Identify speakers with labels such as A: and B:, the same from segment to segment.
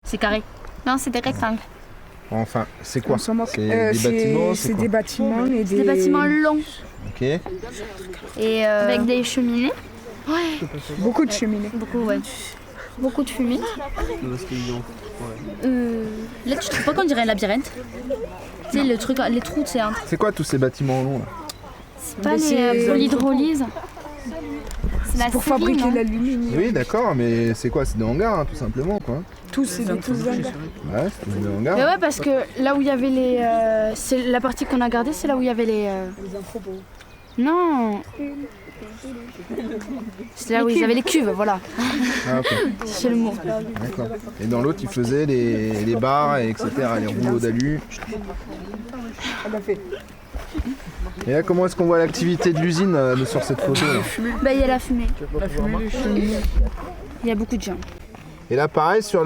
A: C'est carré.
B: Non, c'est des rectangles.
C: Enfin, c'est quoi?
D: On s'en moque.
C: C'est des bâtiments?
D: C'est des bâtiments et
B: C'est des bâtiments longs.
C: Ok.
B: Et avec des cheminées.
A: Ouais.
D: beaucoup de cheminées.
B: Beaucoup, ouais. Beaucoup de fumée.
A: Là, tu trouves pas qu'on dirait un labyrinthe? Tu sais, le truc, les trous, c'est un.
C: C'est quoi tous ces bâtiments longs là?
B: C'est pas
D: Mais
B: l'hydrolyse. C'est la
D: Pour
B: série,
D: fabriquer
B: non
D: l'aluminium.
C: Oui, d'accord, mais c'est quoi? C'est des hangars, hein, tout simplement, quoi.
D: Tous, c'est des tous hangars.
C: Ouais, c'est des hangars.
A: Mais ouais, parce que là où il y avait les. C'est la partie qu'on a gardée, c'est là où il y avait les. Non. C'est là où ils avaient les cuves, voilà.
C: Ah, ok.
A: C'est le mot.
C: D'accord. Et dans l'autre, ils faisaient les bars, et etc., les rouleaux d'alu. Et là, comment est-ce qu'on voit l'activité de l'usine sur cette photo là?
A: Bah, il y a la fumée. Il y a beaucoup de gens.
C: Et là, pareil, sur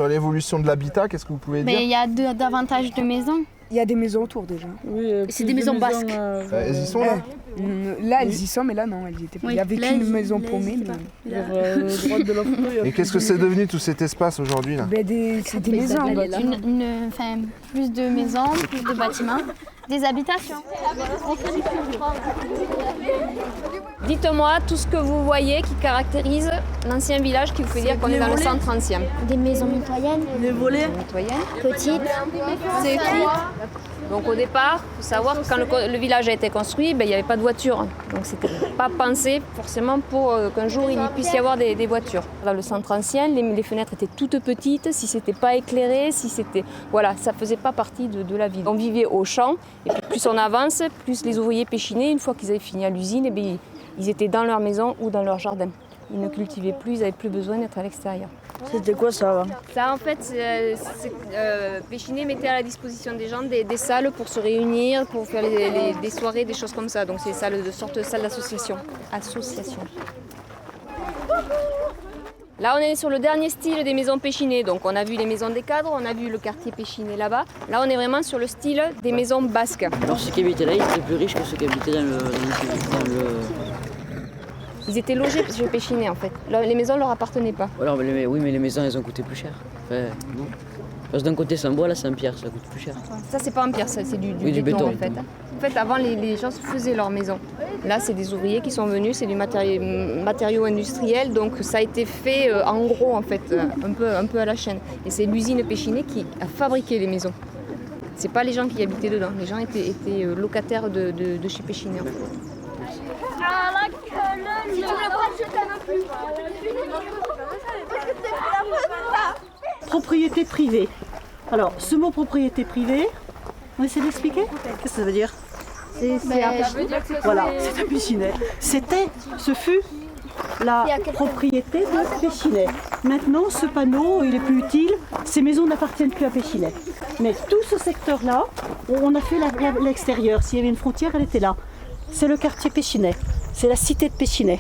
C: l'évolution de l'habitat, qu'est-ce que vous pouvez
B: Mais il
C: dire?
B: y a davantage de maisons.
D: Il y a des maisons autour déjà.
E: Oui,
A: C'est des maisons basques.
C: Elles y sont là?
D: Là, elles y sont, mais là, non, elles y étaient pas.
A: Oui,
D: Il y avait
A: là,
D: qu'une
A: elles-
D: maison
A: là,
D: paumée.
A: elles y étaient
D: Mais...
A: pas.
E: droite de la photo, il y a
C: Et qu'est-ce que c'est devenu tout cet espace aujourd'hui là?
D: C'est des maisons.
B: Enfin, plus de maisons, plus de bâtiments, des habitations.
F: Dites-moi tout ce que vous voyez qui caractérise l'ancien village qui vous fait dire qu'on est dans le 130e.
B: Des maisons mitoyennes,
E: les volets.
B: petites.
F: C'est écrit. Donc au départ, il faut savoir que quand le village a été construit, ben, il n'y avait pas de voiture. Donc c'était pas pensé forcément pour qu'un jour il puisse y avoir des voitures. Dans le centre ancien, les fenêtres étaient toutes petites, si c'était pas éclairé, si c'était... Voilà, ça faisait pas partie de la ville. On vivait au champ, et puis plus on avance, plus les ouvriers péchinaient. Une fois qu'ils avaient fini à l'usine, eh bien, ils étaient dans leur maison ou dans leur jardin. Ils ne cultivaient plus, ils n'avaient plus besoin d'être à l'extérieur.
E: C'était quoi ça avant?
F: Ça, en fait, Péchinet mettait à la disposition des gens des salles pour se réunir, pour faire des soirées, des choses comme ça. Donc c'est des salles de sorte de salles d'association. Là, on est sur le dernier style des maisons Péchinet. Donc on a vu les maisons des cadres, on a vu le quartier Péchinet là-bas. Là, on est vraiment sur le style des maisons basques.
G: Alors ceux qui habitaient là, ils étaient plus riches que ceux qui habitaient dans le...
F: Ils étaient logés chez Péchinet, en fait. Les maisons ne leur appartenaient pas.
G: Alors, oui, mais les maisons, elles ont coûté plus cher. Enfin, non. Parce que d'un côté, c'est en bois, là, c'est en pierre, ça coûte plus cher.
F: Ça, c'est pas en pierre, ça, c'est du
G: béton.
F: en fait. En fait, avant, les gens se faisaient leur maison. Là, c'est des ouvriers qui sont venus, c'est du matériau industriel, donc ça a été fait en gros, en fait, un peu à la chaîne. Et c'est l'usine Péchinet qui a fabriqué les maisons. C'est pas les gens qui habitaient dedans. Les gens étaient locataires de chez Péchinet, en fait.
H: Propriété privée. Alors, ce mot propriété privée, on essaie d'expliquer? Qu'est-ce que ça veut dire? Voilà, c'est un Péchinet. Ce fut la propriété de Péchinet. Maintenant, ce panneau, il est plus utile. Ces maisons n'appartiennent plus à Péchinet. Mais tout ce secteur-là, on a fait l'extérieur. S'il y avait une frontière, elle était là. C'est le quartier Péchinet. C'est la cité de Péchinet.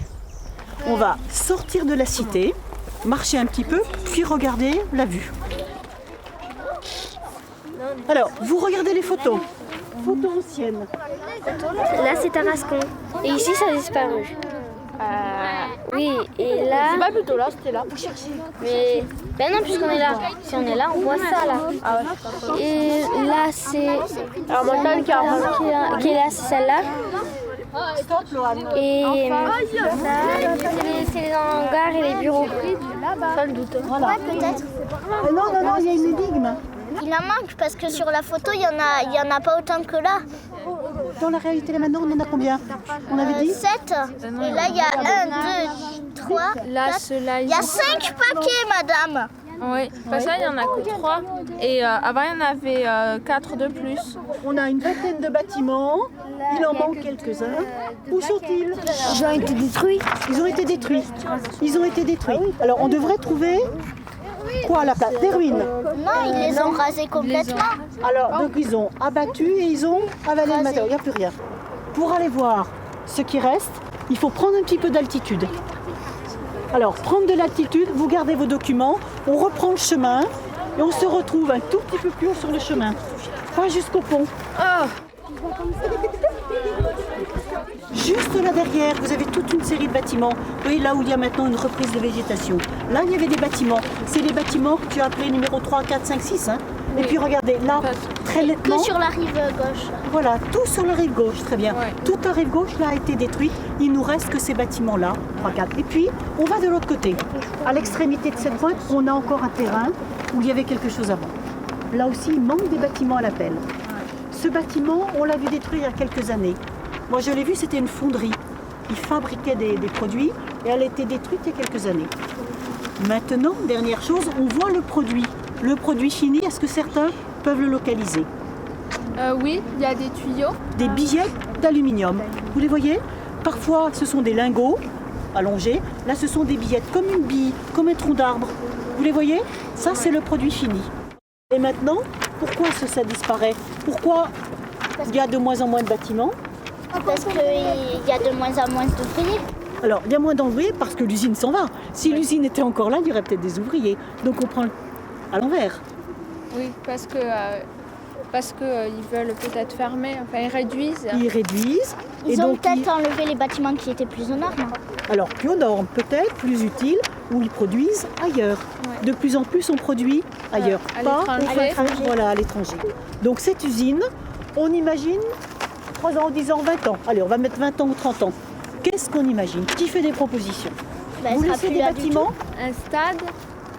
H: On va sortir de la cité, marcher un petit peu, puis regarder la vue. Alors, vous regardez les photos. Photos anciennes.
B: Là, c'est Tarascon. Et ici, ça a disparu. Oui, et là...
A: C'est pas plutôt là, c'était là.
B: Mais ben non, puisqu'on est là. Si on est là, on voit ça là. Et là, c'est...
A: Alors, montagne qui
B: Qui est là, c'est celle-là. Et ça, c'est les hangars et les bureaux.
A: Sans le doute.
H: Voilà.
B: Ouais, peut-être.
H: Non, il y a une énigme.
B: Il en manque parce que sur la photo, il y en a pas autant que là.
H: Dans la réalité, là maintenant, on en a combien? On avait dit
B: 7. Et là, il y a 1, 2, 3,
F: Là,
B: 4.
F: ceux-là,
B: Il y a 5 paquets, madame.
F: Oui, parce que là, il n'y en a que 3. Et avant, il y en avait 4 de plus.
H: On a une vingtaine de bâtiments. Il en manque quelques-uns. Où sont-ils?
B: Ils ont été détruits.
H: Ils ont été détruits. Ils ont été détruits. Alors, on devrait trouver quoi à la place? Des ruines.
B: Non, ils les ont rasés complètement.
H: Alors, donc ils ont abattu et ils ont avalé le matériau. Il n'y a plus rien. Pour aller voir ce qui reste, il faut prendre un petit peu d'altitude. Alors, prendre de l'altitude, vous gardez vos documents, on reprend le chemin et on se retrouve un tout petit peu plus haut sur le chemin. Pas jusqu'au pont. Juste là derrière, vous avez toute une série de bâtiments. Vous voyez là où il y a maintenant une reprise de végétation. Là, il y avait des bâtiments. C'est les bâtiments que tu as appelés numéro 3, 4, 5, 6. Hein. Et puis regardez, là, très nettement.
B: Que sur la rive gauche.
H: Voilà, tout sur la rive gauche, très bien.
F: Ouais.
H: Toute la rive gauche là a été détruite. Il nous reste que ces bâtiments-là, 3, 4. Et puis, on va de l'autre côté. À l'extrémité de cette pointe, on a encore un terrain où il y avait quelque chose avant. Là aussi, il manque des bâtiments à la pelle. Ce bâtiment, on l'a vu détruire il y a quelques années. Moi, je l'ai vu, c'était une fonderie. Ils fabriquaient des produits et elle a été détruite il y a quelques années. Maintenant, dernière chose, on voit le produit. Le produit fini, est-ce que certains peuvent le localiser?
I: Oui, il y a des tuyaux.
H: Des billets d'aluminium. Vous les voyez? Parfois, ce sont des lingots allongés. Là, ce sont des billettes comme une bille, comme un tronc d'arbre. Vous les voyez? Ça, c'est le produit fini. Et maintenant, pourquoi ça disparaît? Pourquoi il y a de moins en moins de bâtiments?
B: Parce qu'il y a de moins en moins d'ouvriers.
H: Alors, il y a moins d'ouvriers parce que l'usine s'en va. Si l'usine était encore là, il y aurait peut-être des ouvriers. Donc, on prend à l'envers.
I: Oui, parce que ils veulent peut-être fermer, enfin ils réduisent.
H: Ils réduisent.
B: Ils ont
H: donc,
B: peut-être enlevé les bâtiments qui étaient plus aux normes.
H: alors, plus aux normes, peut-être, plus utiles, où ils produisent ailleurs.
I: Ouais.
H: De plus en plus, on produit ailleurs.
I: À
H: Pas
I: l'étranger.
H: Voilà, à l'étranger. Donc, cette usine, on imagine 3 ans, 10 ans, 20 ans. Allez, on va mettre 20 ans ou 30 ans. Qu'est-ce qu'on imagine? Qui fait des propositions?
B: Ben,
H: Vous
B: elle sera
H: laissez
B: plus
H: des
B: là du
H: bâtiments?
I: Un stade.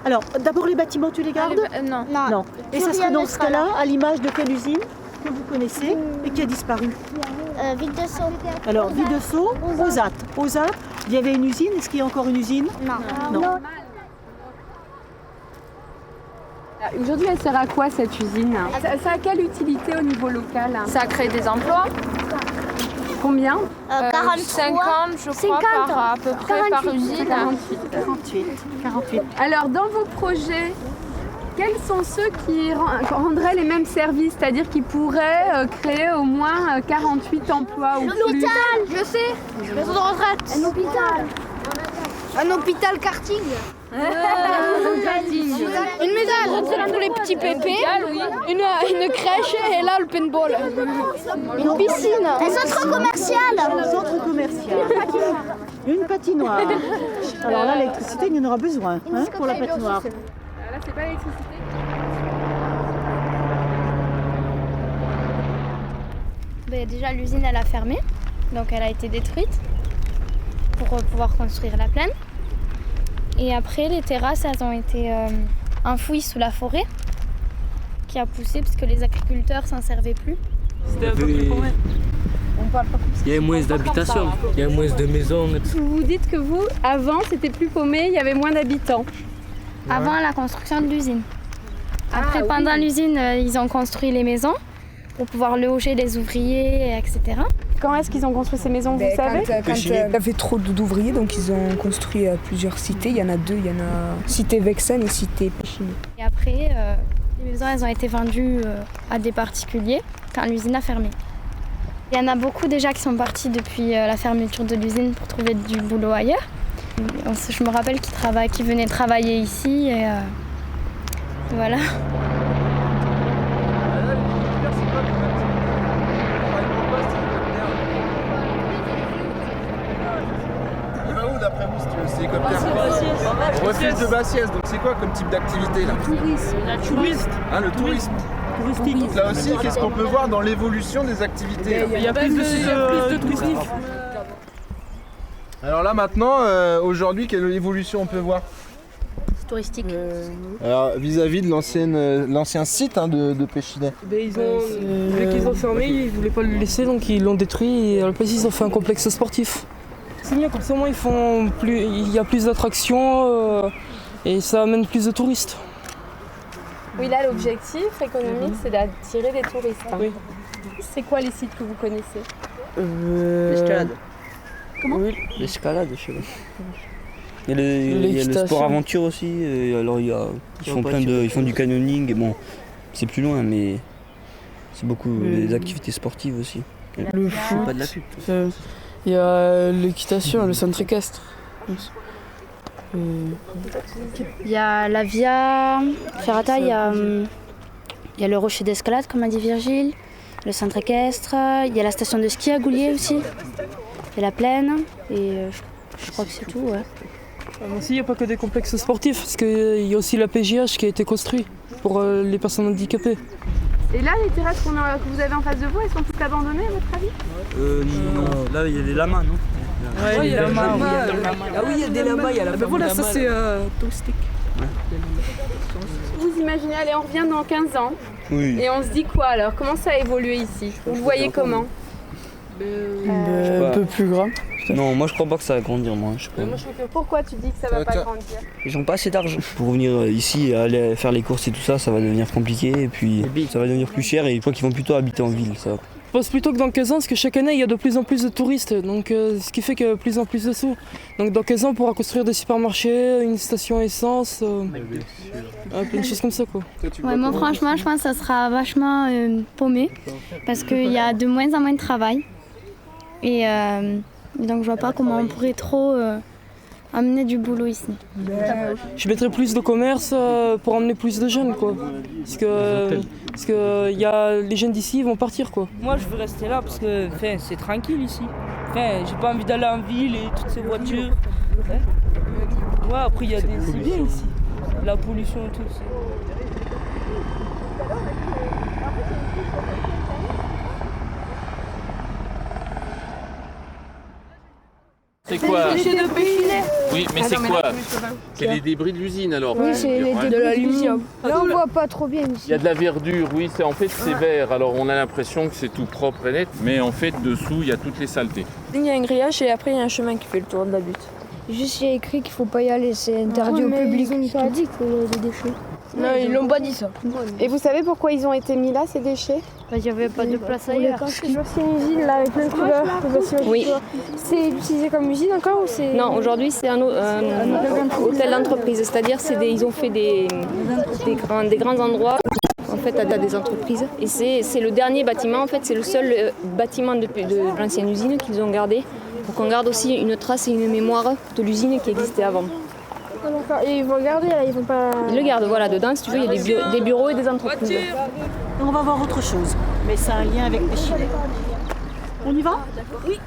H: Alors, d'abord les bâtiments, tu les gardes?
I: Non.
B: tout.
H: Non. Et
B: Plus
H: ça
B: rien
H: serait
B: ne
H: dans ce
B: sera
H: cas-là,
B: là.
H: à l'image de quelle usine que vous connaissez et qui a disparu?
B: Ville de Sceaux.
H: Alors, Ville de Sceaux, Ozat. Ozat, il y avait une usine. Est-ce qu'il y a encore une usine?
B: Non.
H: Non.
J: Aujourd'hui, elle sert à quoi cette usine? Ça a quelle utilité au niveau local?
I: Ça crée des emplois.
J: Combien?
B: 43.
I: 50, je crois,
B: 50,
I: à peu près par
B: 48.
I: usine.
H: 48.
J: Alors, dans vos projets, quels sont ceux qui rendraient les mêmes services? C'est-à-dire qui pourraient créer au moins 48 emplois ou plus?
I: Je sais, maison de retraite.
B: Un hôpital.
I: Un hôpital karting. Une maison de retraite pour les petits pépés. Une crèche et là le paintball. Une piscine.
B: Un centre commercial.
H: Un centre commercial. Une patinoire. Alors là, l'électricité, il y en aura besoin pour la patinoire.
J: Là, c'est pas l'électricité.
A: Déjà, l'usine, elle a fermé. Donc, elle a été détruite pour pouvoir construire la plaine. Et après, les terrasses, elles ont été enfouies sous la forêt qui a poussé parce que les agriculteurs s'en servaient plus.
K: C'était un peu plus combien? Il y avait moins d'habitations, il y avait moins de maisons.
J: Vous dites que vous, avant, c'était plus paumé, il y avait moins d'habitants.
A: Avant la construction de l'usine. Après, pendant l'usine, ils ont construit les maisons pour pouvoir loger les ouvriers, etc.
J: Quand est-ce qu'ils ont construit ces maisons, vous savez?
D: Quand il y avait trop d'ouvriers, donc ils ont construit plusieurs cités. Il y en a 2, il y en a cité Vexen et cité Péchiné.
A: Et après, les maisons, elles ont été vendues à des particuliers quand l'usine a fermé. Il y en a beaucoup déjà qui sont partis depuis la fermeture de l'usine pour trouver du boulot ailleurs. Je me rappelle qu'ils venaient travailler ici et voilà.
C: Il va où d'après vous si tu veux? C'est comme terre. Refuge de Bassiès, donc c'est quoi comme type d'activité là?
H: Tourisme.
C: Hein, le tourisme.
H: Touristique.
C: Donc là aussi, qu'est-ce qu'on peut voir dans l'évolution des activités là?
K: Il y a plus de touristes.
C: Alors là maintenant, aujourd'hui, quelle évolution on peut voir?
A: Touristique.
C: Alors vis-à-vis de l'ancien site de Péchinet.
E: Vu qu'ils ont fermé, ils voulaient pas le laisser, donc ils l'ont détruit et à la place ils ont fait un complexe sportif. C'est mieux, comme ça au moins il y a plus d'attractions et ça amène plus de touristes.
J: Oui, là, l'objectif économique, c'est d'attirer des touristes.
E: Oui.
J: C'est quoi les sites que vous connaissez?
G: L'escalade.
J: Comment?
G: Oui, l'escalade, je sais pas. Il y a le sport aventure aussi. Alors ils font du canyoning. Et bon, c'est plus loin, mais c'est beaucoup des activités sportives aussi.
E: Le foot.
G: Pas de la pub.
E: Il y a l'équitation, le centre équestre.
A: Il y a la Via Ferrata, il y a le rocher d'escalade, comme a dit Virgile, le centre équestre, il y a la station de ski à Goulier aussi.
B: et la plaine, et je crois que c'est tout. Ouais.
E: Aussi, il n'y a pas que des complexes sportifs, parce qu'il y a aussi la PJH qui a été construite pour les personnes handicapées.
J: Et là, les terrasses que vous avez en face de vous, elles sont toutes abandonnées à votre avis?
G: Non, là il y a des lamas, non?
D: Ouais, il y a des lamas. Ah oui, il y a des lamas, il y a la ferme
E: voilà,
D: lamas.
E: ça c'est touristique.
J: Vous imaginez, allez, on revient dans 15 ans.
G: Oui.
J: Et on se dit quoi alors? Comment ça a évolué ici? Vous le voyez comment?
E: Un peu plus grand.
G: Non, moi je crois pas que ça va grandir, moi. Je crois.
J: Pourquoi tu dis que ça va pas grandir?
G: Ils n'ont pas assez d'argent. Pour venir ici, aller faire les courses et tout ça, ça va devenir compliqué et puis ça va devenir plus cher et je crois qu'ils vont plutôt habiter en ville. Ça.
E: Je pense plutôt que dans 15 ans, parce que chaque année il y a de plus en plus de touristes, donc ce qui fait qu'il y a de plus en plus de sous. Donc dans 15 ans on pourra construire des supermarchés, une station essence, plein de choses comme ça quoi.
A: Ouais, moi franchement je pense que ça sera vachement paumé parce qu'il y a de moins en moins de travail. Et donc je vois pas comment on pourrait trop amener du boulot ici.
E: Je mettrais plus de commerce pour emmener plus de jeunes quoi. Parce que y a, les jeunes d'ici ils vont partir quoi.
L: Moi je veux rester là parce que c'est tranquille ici. J'ai pas envie d'aller en ville et toutes ces voitures. Ouais, après il y a des. C'est bien ici. La pollution et tout.
M: C'est quoi?
J: Les déchets de Péchinet.
M: Oui, mais c'est quoi? C'est les débris de l'usine alors?
I: Oui, c'est les débris de l'aluminium. Là, on voit pas trop bien ici.
M: Il y a de la verdure, oui, en fait c'est vert. Alors on a l'impression que c'est tout propre et net, mais en fait dessous il y a toutes les saletés.
I: Il y a un grillage et après il y a un chemin qui fait le tour de la butte. Juste il y a écrit qu'il faut pas y aller, c'est interdit au public. Ils ont pas dit qu'il y a des déchets. Non, ils l'ont pas dit ça.
J: Et vous savez pourquoi ils ont été mis là, ces déchets?
I: Il n'y avait pas de place ailleurs. C'est une usine là avec plein de couleurs.
F: Oui.
I: C'est utilisé comme usine encore ou c'est...
F: Non, aujourd'hui c'est un hôtel d'entreprise, c'est-à-dire ils ont fait des grands endroits en fait à des entreprises. Et c'est le dernier bâtiment, en fait c'est le seul bâtiment de l'ancienne usine qu'ils ont gardé pour qu'on garde aussi une trace et une mémoire de l'usine qui existait avant.
I: Et ils vont le garder là, ils vont pas...
F: Ils le gardent, voilà, dedans si tu veux il y a des bureaux et des entreprises.
H: On va voir autre chose, mais c'est un lien avec Péchinet. On y va? Oui.